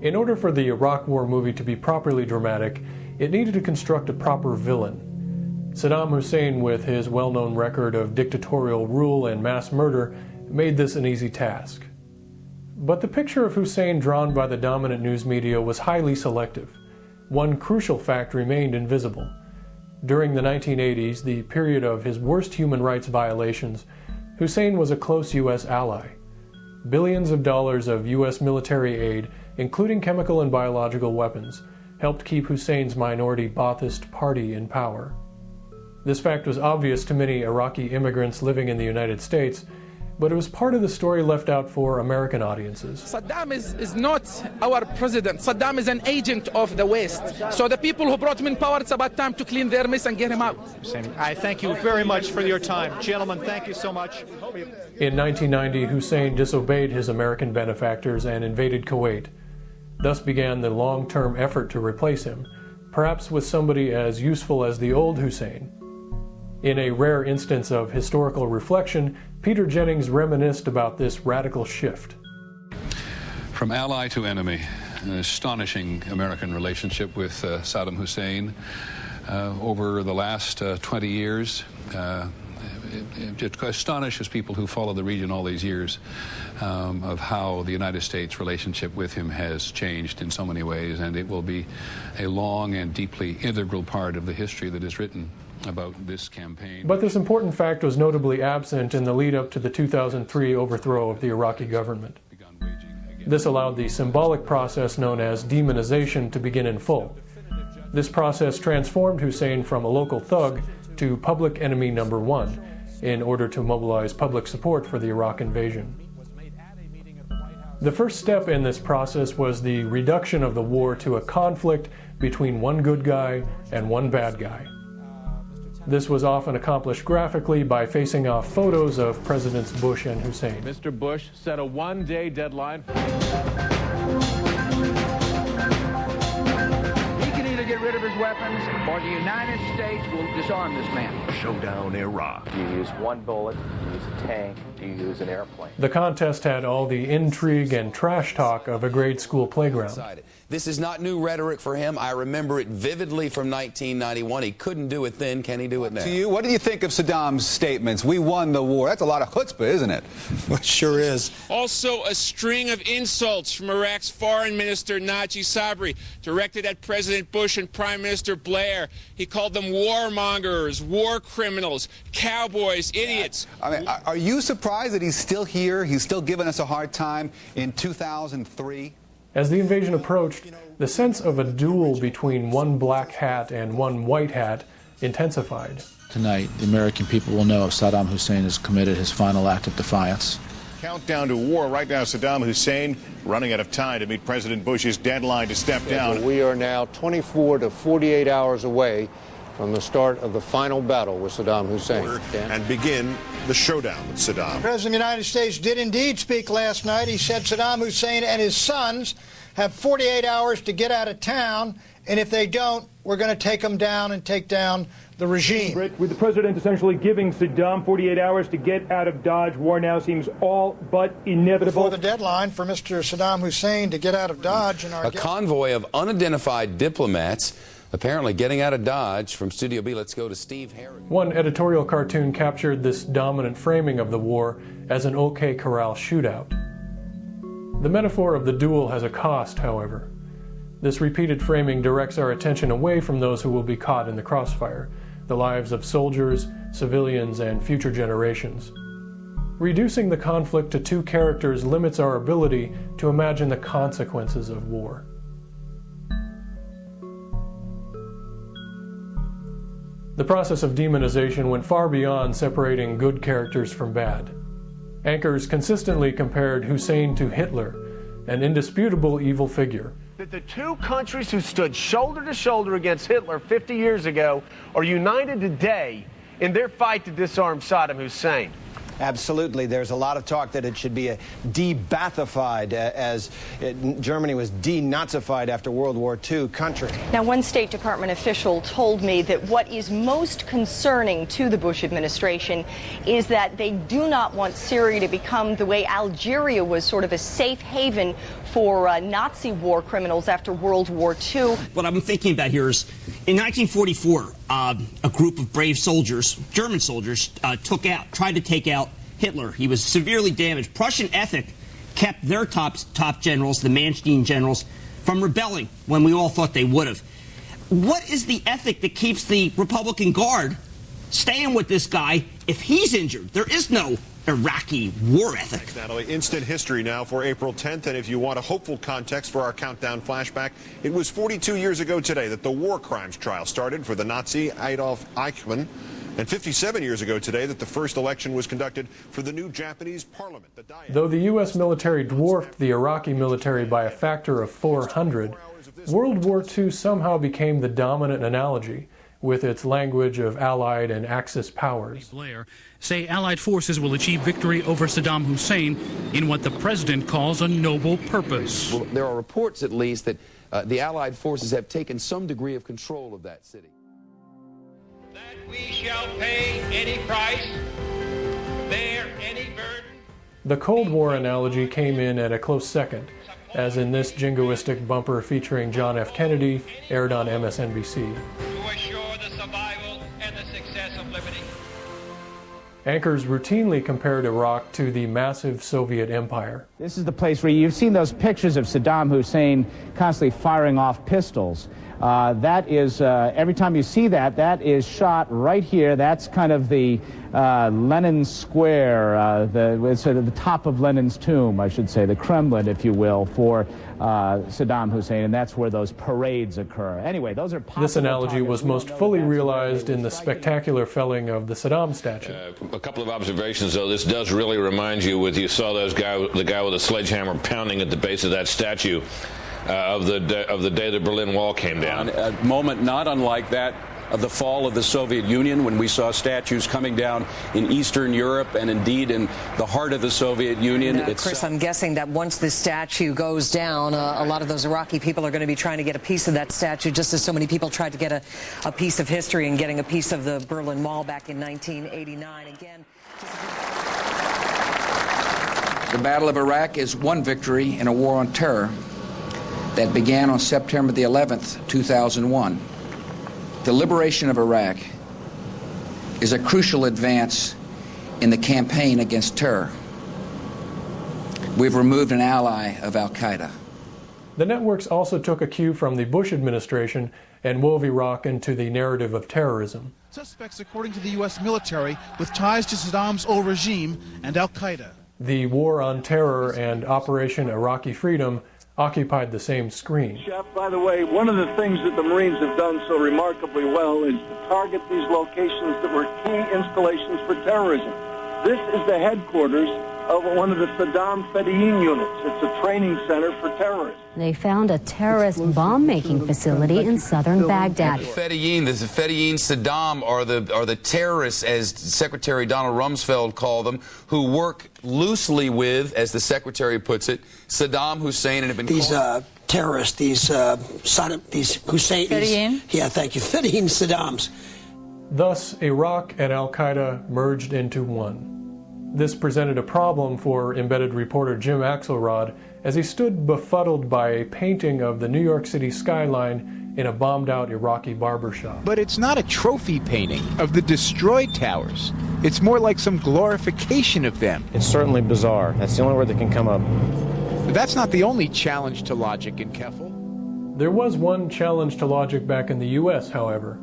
In order for the Iraq War movie to be properly dramatic, it needed to construct a proper villain. Saddam Hussein, with his well-known record of dictatorial rule and mass murder, made this an easy task. But the picture of Hussein drawn by the dominant news media was highly selective. One crucial fact remained invisible. During the 1980s, the period of his worst human rights violations, Hussein was a close U.S. ally. Billions of dollars of U.S. military aid, including chemical and biological weapons, helped keep Hussein's minority Ba'athist party in power. This fact was obvious to many Iraqi immigrants living in the United States, but it was part of the story left out for American audiences. Saddam is not our president. Saddam is an agent of the West. So the people who brought him in power, it's about time to clean their mess and get him out. I thank you very much for your time. Gentlemen, thank you so much. In 1990, Hussein disobeyed his American benefactors and invaded Kuwait. Thus began the long-term effort to replace him, perhaps with somebody as useful as the old Hussein. In a rare instance of historical reflection, Peter Jennings reminisced about this radical shift. From ally to enemy, an astonishing American relationship with Saddam Hussein over the last 20 years. It astonishes people who follow the region all these years of how the United States' relationship with him has changed in so many ways, and it will be a long and deeply integral part of the history that is written about this campaign. But this important fact was notably absent in the lead-up to the 2003 overthrow of the Iraqi government. This allowed the symbolic process known as demonization to begin in full. This process transformed Hussein from a local thug to public enemy number one in order to mobilize public support for the Iraq invasion. The first step in this process was the reduction of the war to a conflict between one good guy and one bad guy. This was often accomplished graphically by facing off photos of Presidents Bush and Hussein. Mr. Bush set a one-day deadline. He can either get rid of his weapons or the United States will disarm this man. Showdown Iraq. Do you use one bullet? Do you use a tank? Do you use an airplane? The contest had all the intrigue and trash talk of a grade school playground. This is not new rhetoric for him. I remember it vividly from 1991. He couldn't do it then. Can he do it now? To you, what do you think of Saddam's statements? We won the war. That's a lot of chutzpah, isn't it? It sure is. Also, a string of insults from Iraq's Foreign Minister Najib Sabri, directed at President Bush and Prime Minister Blair. He called them warmongers, war criminals, cowboys, idiots. I mean, are you surprised that he's still here? He's still giving us a hard time in 2003? As the invasion approached, the sense of a duel between one black hat and one white hat intensified. Tonight, the American people will know if Saddam Hussein has committed his final act of defiance. Countdown to war right now. Saddam Hussein running out of time to meet President Bush's deadline to step down. We are now 24 to 48 hours away from the start of the final battle with Saddam Hussein. And begin the showdown with Saddam. The President of the United States did indeed speak last night. He said Saddam Hussein and his sons have 48 hours to get out of town, and if they don't, we're going to take them down and take down the regime. With the president essentially giving Saddam 48 hours to get out of Dodge, war now seems all but inevitable. Before the deadline for Mr. Saddam Hussein to get out of Dodge. And a convoy of unidentified diplomats apparently getting out of Dodge. From Studio B, let's go to Steve Harris. One editorial cartoon captured this dominant framing of the war as an OK Corral shootout. The metaphor of the duel has a cost, however. This repeated framing directs our attention away from those who will be caught in the crossfire, the lives of soldiers, civilians, and future generations. Reducing the conflict to two characters limits our ability to imagine the consequences of war. The process of demonization went far beyond separating good characters from bad. Anchors consistently compared Hussein to Hitler, an indisputable evil figure. That the two countries who stood shoulder to shoulder against Hitler 50 years ago are united today in their fight to disarm Saddam Hussein. Absolutely. There's a lot of talk that it should be de-Baathified, as Germany was de-Nazified after World War II country. Now, one State Department official told me that what is most concerning to the Bush administration is that they do not want Syria to become the way Algeria was, sort of a safe haven for Nazi war criminals after World War II. What I'm thinking about here is, in 1944, a group of brave soldiers, German soldiers, tried to take out Hitler. He was severely damaged. Prussian ethic kept their top generals, the Manstein generals, from rebelling when we all thought they would have. What is the ethic that keeps the Republican Guard staying with this guy if he's injured? There is no Iraqi war ethic. Thanks, Natalie. Instant history now for April 10th, and if you want a hopeful context for our countdown flashback, it was 42 years ago today that the war crimes trial started for the Nazi Adolf Eichmann, and 57 years ago today that the first election was conducted for the new Japanese parliament. Though the U.S. military dwarfed the Iraqi military by a factor of 400, World War II somehow became the dominant analogy, with its language of Allied and Axis powers. Blair say Allied forces will achieve victory over Saddam Hussein in what the president calls a noble purpose. Well, there are reports, at least, that the Allied forces have taken some degree of control of that city. That we shall pay any price, bear any burden. The Cold War analogy came in at a close second, as in this jingoistic bumper featuring John F. Kennedy, aired on MSNBC. Anchors routinely compared Iraq to the massive Soviet empire. This is the place where you've seen those pictures of Saddam Hussein constantly firing off pistols. That is, every time you see that, that is shot right here. That's kind of the Lenin Square, it's sort of the top of Lenin's tomb, I should say, the Kremlin, if you will, for Saddam Hussein, and that's where those parades occur. Anyway, those are This analogy was most fully realized in the spectacular felling of the Saddam statue. A couple of observations, though. This does really remind you, you saw the guy with a sledgehammer pounding at the base of that statue of the day the Berlin Wall came down. A moment not unlike that of the fall of the Soviet Union, when we saw statues coming down in Eastern Europe and indeed in the heart of the Soviet Union. Chris, I'm guessing that once this statue goes down, a lot of those Iraqi people are going to be trying to get a piece of that statue, just as so many people tried to get a piece of history and getting a piece of the Berlin Wall back in 1989. Again, the Battle of Iraq is one victory in a war on terror that began on September the 11th, 2001. The liberation of Iraq is a crucial advance in the campaign against terror. We've removed an ally of al-Qaeda. The networks also took a cue from the Bush administration and wove Iraq into the narrative of terrorism. Suspects, according to the U.S. military, with ties to Saddam's old regime and al-Qaeda. The War on Terror and Operation Iraqi Freedom occupied the same screen. Chef, by the way, one of the things that the Marines have done so remarkably well is to target these locations that were key installations for terrorism. This is the headquarters of one of the Saddam Fedayeen units. It's a training center for terrorists. They found a terrorist bomb-making facility in southern Baghdad. The Fedayeen Saddam are the terrorists, as Secretary Donald Rumsfeld called them, who work loosely with, as the Secretary puts it, Saddam Hussein, and have been these terrorists, these Hussein, yeah, thank you, Fedayeen Saddams. Thus, Iraq and al-Qaeda merged into one. This presented a problem for embedded reporter Jim Axelrod as he stood befuddled by a painting of the New York City skyline in a bombed-out Iraqi barbershop. But it's not a trophy painting of the destroyed towers. It's more like some glorification of them. It's certainly bizarre. That's the only word that can come up. But that's not the only challenge to logic in Keffel. There was one challenge to logic back in the U.S., however.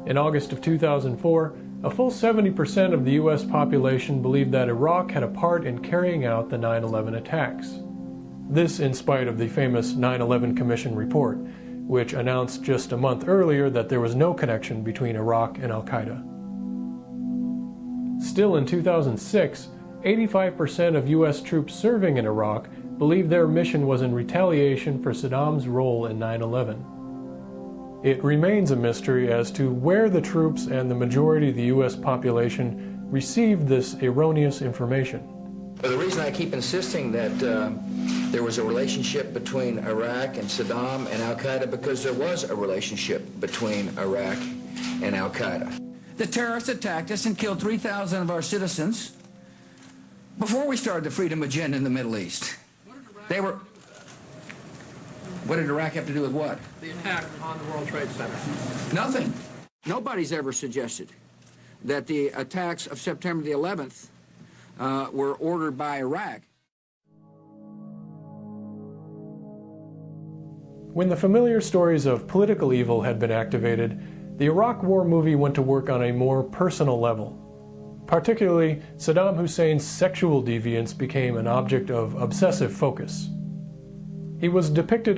In August of 2004, a full 70% of the U.S. population believed that Iraq had a part in carrying out the 9/11 attacks. This in spite of the famous 9/11 Commission report, which announced just a month earlier that there was no connection between Iraq and al-Qaeda. Still in 2006, 85% of U.S. troops serving in Iraq believed their mission was in retaliation for Saddam's role in 9/11. It remains a mystery as to where the troops and the majority of the U.S. population received this erroneous information. But the reason I keep insisting that there was a relationship between Iraq and Saddam and al-Qaeda, because there was a relationship between Iraq and al-Qaeda. The terrorists attacked us and killed 3,000 of our citizens before we started the freedom agenda in the Middle East. What did Iraq have to do with what? The attack on the World Trade Center. Nothing. Nobody's ever suggested that the attacks of September the 11th were ordered by Iraq. When the familiar stories of political evil had been activated, the Iraq War movie went to work on a more personal level. Particularly, Saddam Hussein's sexual deviance became an object of obsessive focus. He was depicted as